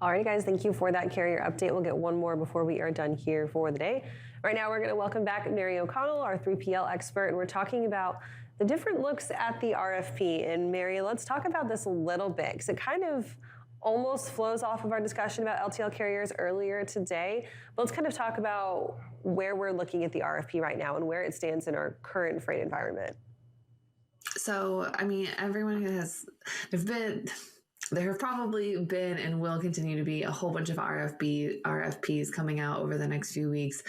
All right, guys, thank you for that carrier update. We'll get one more before we are done here for the day. Right now, we're going to welcome back Mary O'Connell, our 3PL expert, and we're talking about the different looks at the RFP. And Mary, let's talk about this a little bit, because it kind of almost flows off of our discussion about LTL carriers earlier today. But let's kind of talk about where we're looking at the RFP right now and where it stands in our current freight environment. So, I mean, there have probably been and will continue to be a whole bunch of RFPs coming out over the next few weeks,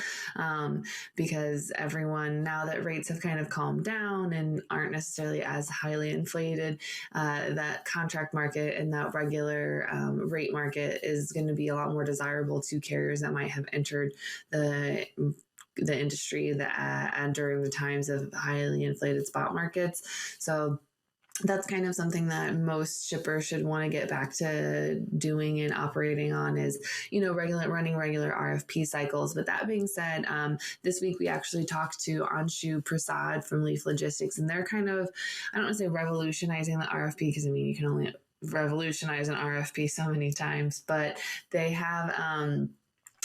because everyone, now that rates have kind of calmed down and aren't necessarily as highly inflated, that contract market and that regular rate market is going to be a lot more desirable to carriers that might have entered the industry and during the times of highly inflated spot markets. So that's kind of something that most shippers should want to get back to doing and operating on is, running regular RFP cycles. But that being said, this week we actually talked to Anshu Prasad from Leaf Logistics, and they're kind of, I don't want to say revolutionizing the RFP, because I mean, you can only revolutionize an RFP so many times, but they have,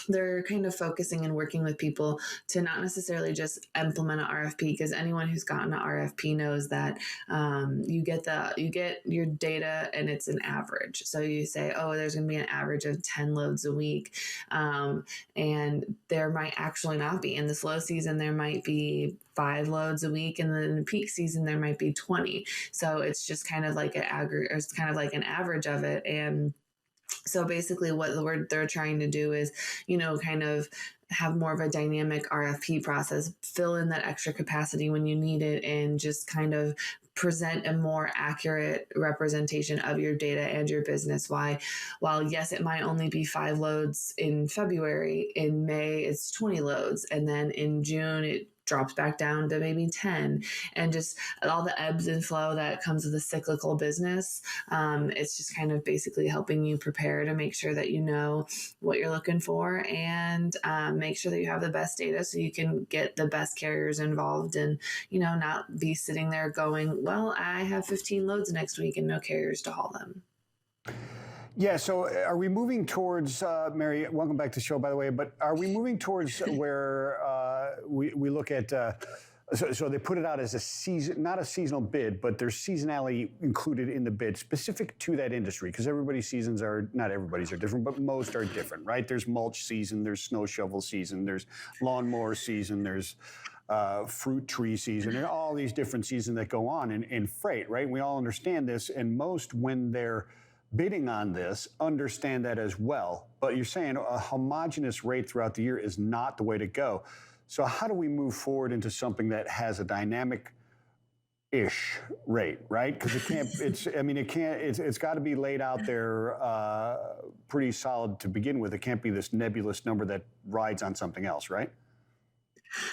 they're kind of focusing and working with people to not necessarily just implement an RFP, because anyone who's gotten an RFP knows that you get your data and it's an average. So you say, oh, there's going to be an average of 10 loads a week, and there might actually not be. In the slow season, there might be 5 loads a week, and then in the peak season there might be 20. So it's just kind of like it's kind of like an average of it. And so basically what they're trying to do is, kind of have more of a dynamic RFP process, fill in that extra capacity when you need it, and just kind of present a more accurate representation of your data and your business. While yes, it might only be 5 loads in February, in May it's 20 loads, and then in June it drops back down to maybe 10, and just all the ebbs and flow that comes with a cyclical business. It's just kind of basically helping you prepare to make sure that you know what you're looking for, and make sure that you have the best data so you can get the best carriers involved, and, not be sitting there going, well, I have 15 loads next week and no carriers to haul them. Yeah, so are we moving towards, Mary, welcome back to the show, by the way, but are we moving towards where we look at, so they put it out as a season, not a seasonal bid, but there's seasonality included in the bid specific to that industry, because everybody's seasons not everybody's are different, but most are different, right? There's mulch season, there's snow shovel season, there's lawnmower season, there's fruit tree season, and all these different seasons that go on in freight, right? We all understand this, and most, when they're bidding on this, understand that as well. But you're saying a homogeneous rate throughout the year is not the way to go. So how do we move forward into something that has a dynamic-ish rate, right? Because it's got to be laid out there pretty solid to begin with. It can't be this nebulous number that rides on something else, right?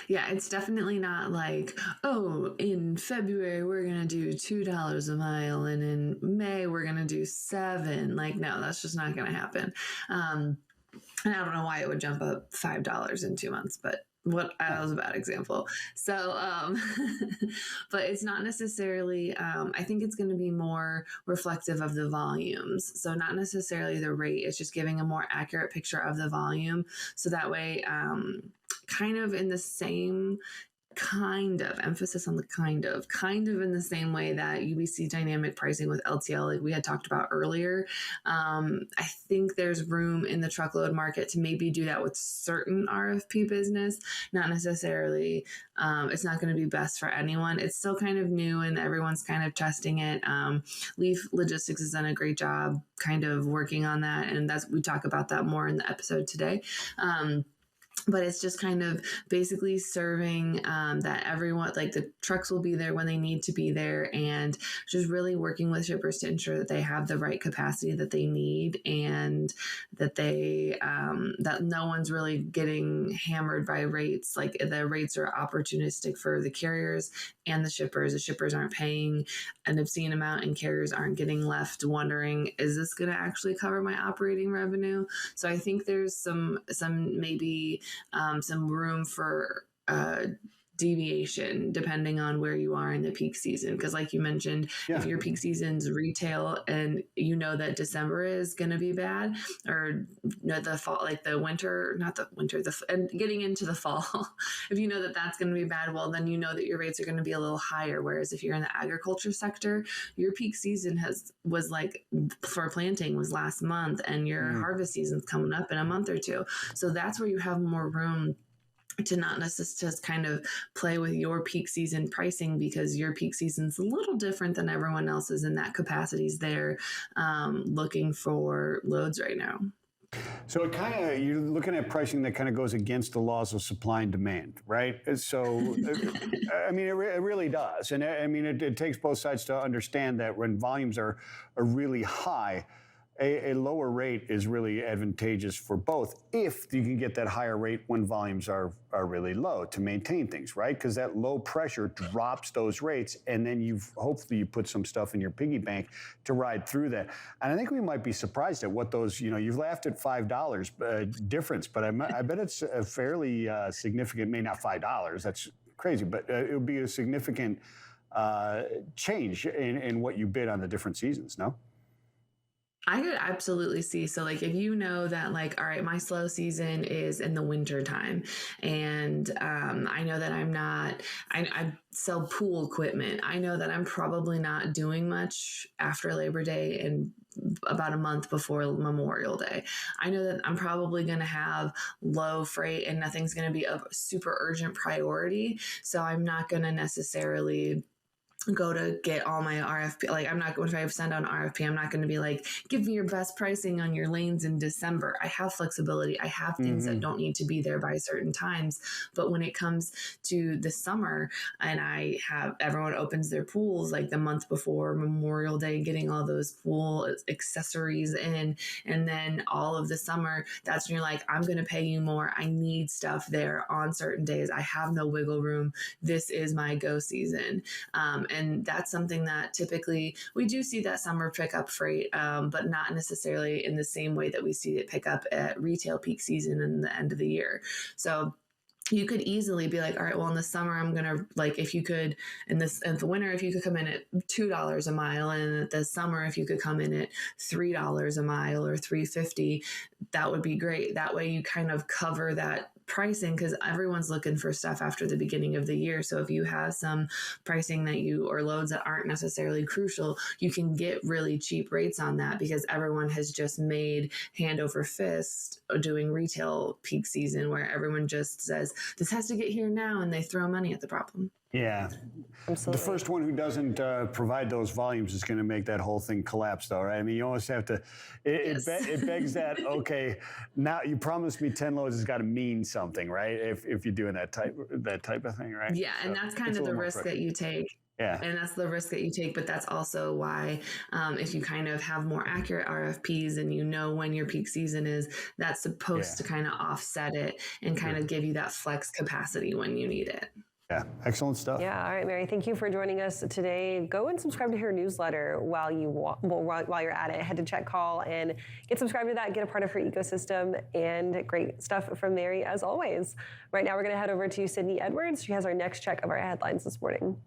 Yeah, it's definitely not like, oh, in February we're going to do $2 a mile, and in May we're going to do $7. Like, no, that's just not going to happen. And I don't know why it would jump up $5 in 2 months, but that was a bad example. So, but it's not necessarily, I think it's going to be more reflective of the volumes. So not necessarily the rate, it's just giving a more accurate picture of the volume. So that way, kind of in the same emphasis on the kind of in the same way that we see dynamic pricing with LTL, like we had talked about earlier. I think there's room in the truckload market to maybe do that with certain RFP business, not necessarily, it's not going to be best for anyone. It's still kind of new and everyone's kind of testing it. Leaf Logistics has done a great job kind of working on that. And we talk about that more in the episode today. But it's just kind of basically serving that everyone, like the trucks will be there when they need to be there, and just really working with shippers to ensure that they have the right capacity that they need, and that that no one's really getting hammered by rates. Like the rates are opportunistic for the carriers and the shippers. The shippers aren't paying an obscene amount, and carriers aren't getting left wondering, is this going to actually cover my operating revenue? So I think there's some maybe some room for deviation depending on where you are in the peak season. Because like you mentioned, if your peak season's retail and you know that December is going to be bad, or the fall, like the winter, not the winter, and getting into the fall, if you know that that's going to be bad, well, then you know that your rates are going to be a little higher. Whereas if you're in the agriculture sector, your peak season was like for planting was last month, and your harvest season's coming up in a month or two. So that's where you have more room to not necessarily just kind of play with your peak season pricing, because your peak season's a little different than everyone else's, and that capacity's there looking for loads right now. So it kind of, you're looking at pricing that kind of goes against the laws of supply and demand, right? So, I mean, it really does. And I mean, it takes both sides to understand that when volumes are really high, a lower rate is really advantageous for both if you can get that higher rate when volumes are really low to maintain things, right? Because that low pressure drops those rates, and then hopefully you put some stuff in your piggy bank to ride through that. And I think we might be surprised at what those, you've laughed at $5 difference, but I bet it's a fairly significant, maybe not $5, that's crazy, but it would be a significant change in what you bid on the different seasons, no? I could absolutely see. So like, if you know that like, all right, my slow season is in the winter time, and I know that I sell pool equipment. I know that I'm probably not doing much after Labor Day and about a month before Memorial Day. I know that I'm probably going to have low freight and nothing's going to be a super urgent priority. So I'm not going to necessarily go to get all my RFP. Like, I'm not going to, if I send out an RFP, I'm not going to be like, give me your best pricing on your lanes in December. I have flexibility. I have things that don't need to be there by certain times. But when it comes to the summer, and everyone opens their pools like the month before Memorial Day, getting all those pool accessories in, and then all of the summer, that's when you're like, I'm going to pay you more. I need stuff there on certain days. I have no wiggle room. This is my go season. And that's something that typically we do see that summer pick up freight, but not necessarily in the same way that we see it pick up at retail peak season and the end of the year. So you could easily be like, all right, well, in the summer, I'm going to, like, if you could, in the winter, if you could come in at $2 a mile, and the summer, if you could come in at $3 a mile or $3.50, that would be great. That way you kind of cover that pricing, because everyone's looking for stuff after the beginning of the year. So if you have some pricing or loads that aren't necessarily crucial, you can get really cheap rates on that, because everyone has just made hand over fist doing retail peak season, where everyone just says, this has to get here now, and they throw money at the problem. Yeah. Absolutely. The first one who doesn't provide those volumes is going to make that whole thing collapse, though, right? I mean, you almost have to, it begs that, okay, now you promised me 10 loads has got to mean something, right? If you're doing that type of thing, right? Yeah, and that's kind of the risk that you take. Yeah. And that's the risk that you take, but that's also why if you kind of have more accurate RFPs and you know when your peak season is, that's supposed to kind of offset it and kind of give you that flex capacity when you need it. Yeah, excellent stuff. Yeah, all right, Mary, thank you for joining us today. Go and subscribe to her newsletter while you're at it. Head to Check Call and get subscribed to that, get a part of her ecosystem, and great stuff from Mary as always. Right now, we're going to head over to Sydney Edwards. She has our next check of our headlines this morning.